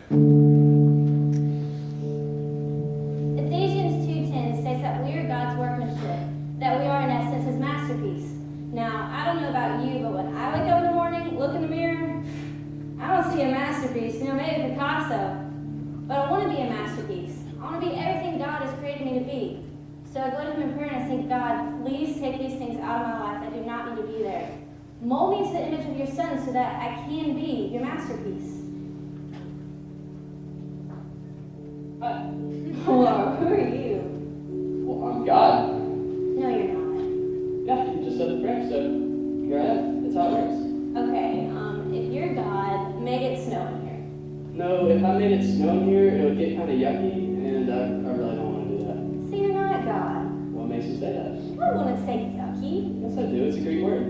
Ephesians 2:10 states that we are God's workmanship, that we are in essence His masterpiece. Now, I don't know about you, but when I wake up in the morning, look in the mirror, I don't see a masterpiece. Maybe Picasso, but I want to be a masterpiece. I want to be everything God has created me to be. So I go to Him in prayer and I say, God, please take these things out of my life that do not need to be there. Mold me into the image of your Son so that I can be your masterpiece. Hi. Hello, who are you? Well, I'm God. No, you're not. Yeah, you just said the prayer, so here I am. That's how it works. Okay, if you're God, make it snow in here. No, if I made it snow here, it would get kind of yucky, and I really don't want to do that. See, you're not God. What makes you say that? I wouldn't say yucky. Yes, I do. It's a Greek word.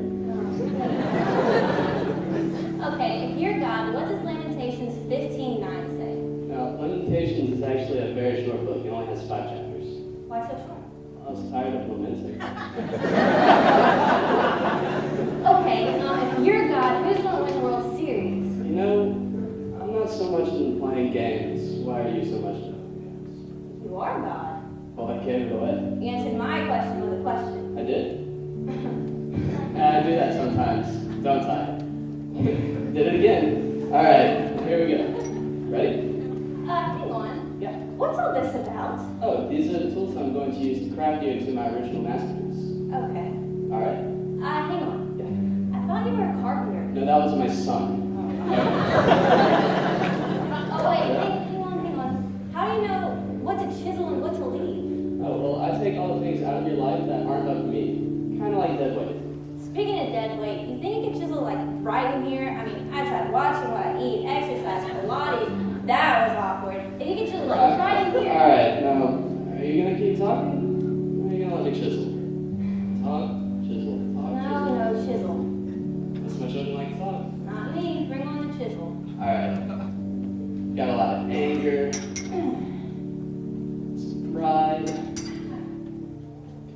Okay, if you're God, what does Lamentations 15:9 say? Now, Lamentations is actually a very short book. It only has 5 chapters. Why so short? I was tired of lamenting. Okay, if you're God, who's going to win the World Series? You know, I'm not so much into playing games. Why are you so much into games? You are God. Well, okay, go ahead. You answered my question with a question. I did? I do that sometimes, don't I? Did it again. All right, here we go. Ready? Hang on. Yeah. What's all this about? Oh, these are the tools I'm going to use to craft you into my original masterpiece. Okay. All right? Hang on. Yeah. I thought you were a carpenter. No, that was my son. Oh, wait, hang on. How do you know what to chisel and what to leave? Oh, well, I take all the things out of your life that aren't up to me. Kind of like dead weight. Speaking of dead weight, you think you can chisel like right in here? I mean, I tried watching what I eat, exercise, Pilates. That was awkward. If you can chisel like right in here. All right, now, are you going to keep talking? Or are you going to let me chisel? Talk, chisel, talk, chisel. No, chisel. That's my children like to talk. Not me. Bring on the chisel. All right. Got a lot of anger, some pride.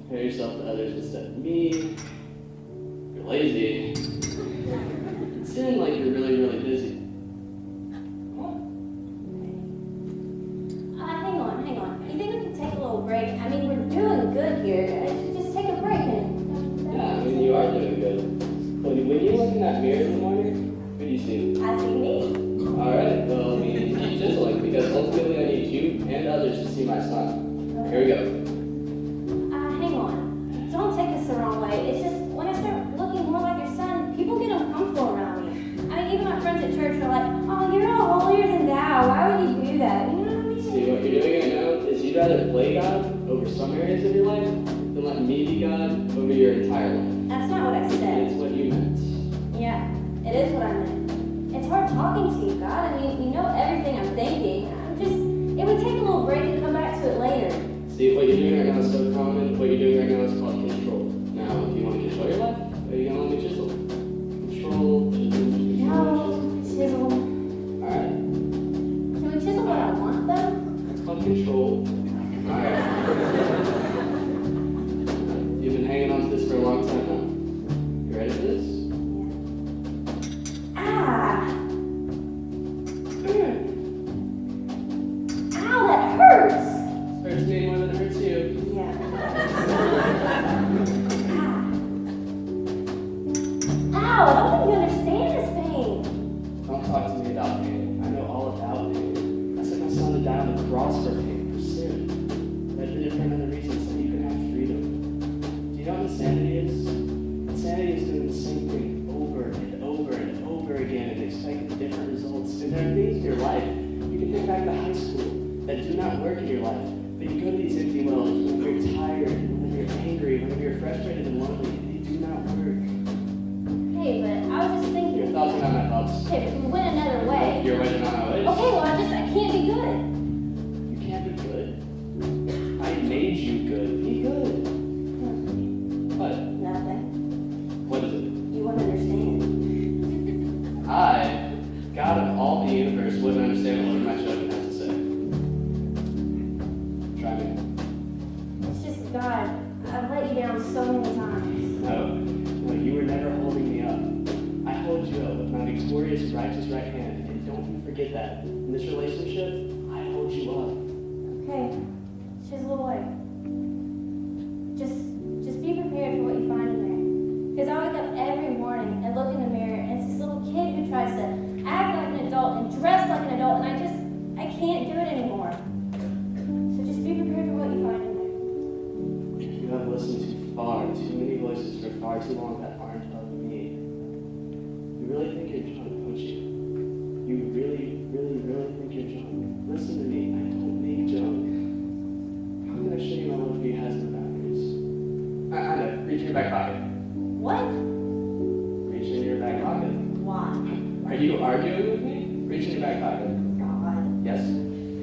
Compare yourself to others instead of me. You're lazy. Seem like you're really, really busy. Hang on. You think we can take a little break? I mean, we're doing good here. I should just take a break and... Yeah, I mean, you are doing good. But when you look in that mirror in the morning, who do you see? I see me. All right, well, we need to keep chiseling because ultimately I need you and others to see my son. Here we go. Hang on. Don't take this the wrong way. It's just when I start looking more like your son, people get uncomfortable around me. I mean, even my friends at church are like, oh, you're all holier than thou. Why would you do that? You know what I mean? See, what you're doing right now is you'd rather play God over some areas of your life than let me be God over your entire life. That's not what I said. It's what you meant. Yeah, it is what I meant. It's hard talking to you, God. I mean, you know everything I'm thinking. It would take a little break and come back to it later. See, what you're doing right now is so common. What you're doing right now is called control. Now, if you want me to control your life, or are you going to let me chisel? Control, No, chisel. Alright. Can we chisel what I want, though? It's called control. Alright. You've been hanging on to this for a long time now. You ready for this? Ow, that hurts. Hurts me more than it hurts you. Yeah. Ow, I don't think you understand this pain. Don't talk to me about pain. I know all about pain. I sent my son to die on the cross for pain, for sin. But I did it for another reason, so you can have freedom. Do you know what insanity is? Insanity is doing the same thing over and over and over again and expecting different results. And there are things in your life, you can think back to high school, that do not work in your life. But you go to these empty wells when you're tired, when you're angry, when you're frustrated and lonely. They do not work. Hey, but I was just thinking. Your thoughts are not my thoughts. Hey, but we went another way. Your ways are not my ways. Okay, well, I can't be good. You can't be good. I made you good. Be good. What? Nothing. What is it? You wouldn't understand. I, God of all the universe, wouldn't understand what my children has to say. Try me. It's just God. I've let you down so many times. No, you were never holding me up. I hold you up with my victorious, righteous right hand, and don't you forget that. In this relationship, I hold you up. Okay, chisel away. Just be prepared for what you find in there. Because I wake up every morning and look in the mirror, and it's this little kid who tries to act like an adult and dress like an adult, and I can't do it anymore. So just be prepared for what you find in there. You have listened to far too many voices for far too long that aren't of me. You really think you're drunk, don't you? You really, really, really think you're drunk. Listen to me, I don't make junk. How can I show you my love for you has no boundaries? I know, reach in your back pocket. What? Reach in your back pocket. Why? Are you arguing with me? Reach in your back pocket. God. Yes?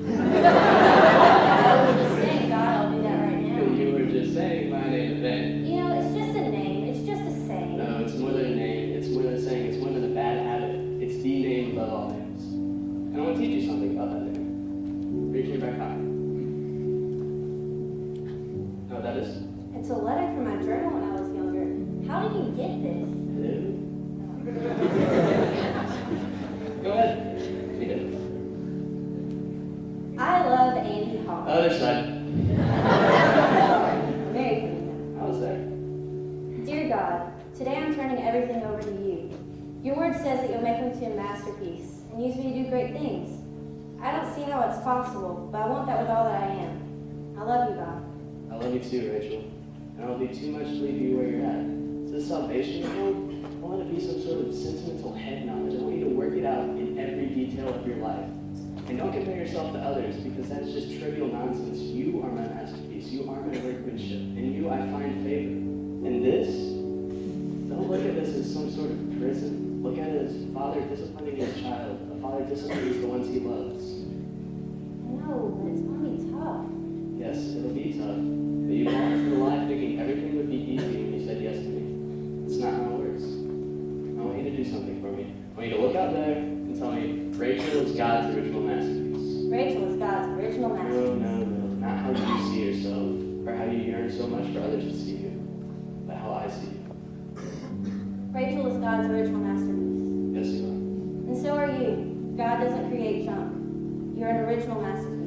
I was just saying, God, I'll do that right now. You were just saying my name and then. You know, it's just a name. It's just a saying. No, it's more than a name. It's more than a saying. It's more than a bad habit. It's the name above all names. And I want to teach you something about that name. Reach in your back pocket. Know what that is? It's a letter from my journal when I was younger. How did you get this? Hello? Go ahead. Read it. I love Andy Hall. Other side. Very clean. I was there. Dear God, today I'm turning everything over to you. Your word says that you'll make me into a masterpiece and use me to do great things. I don't see how it's possible, but I want that with all that I am. I love you, God. I love you too, Rachel. And I will do too much to leave you where you're at. Is this salvation you want? I want it to be some sort of sentimental head knowledge. I want you to work it out in every detail of your life. And don't compare yourself to others, because that's just trivial nonsense. You are my masterpiece. You are my workmanship. In you I find favor. And this, don't look at this as some sort of prison. Look at it as a father disciplining his child. A father disciplines the ones he loves. I know, but it's going to be tough. Yes, it'll be tough. But you walked through life thinking everything would be easy when you said yes to me. It's not how it works. I want you to do something for me. I want you to look out there and tell me, Rachel is God's original masterpiece. Rachel is God's original masterpiece. No. Not how you see yourself, or how you yearn so much for others to see you, but how I see you. Rachel is God's original masterpiece. Yes, you are. And so are you. God doesn't create junk. You're an original masterpiece.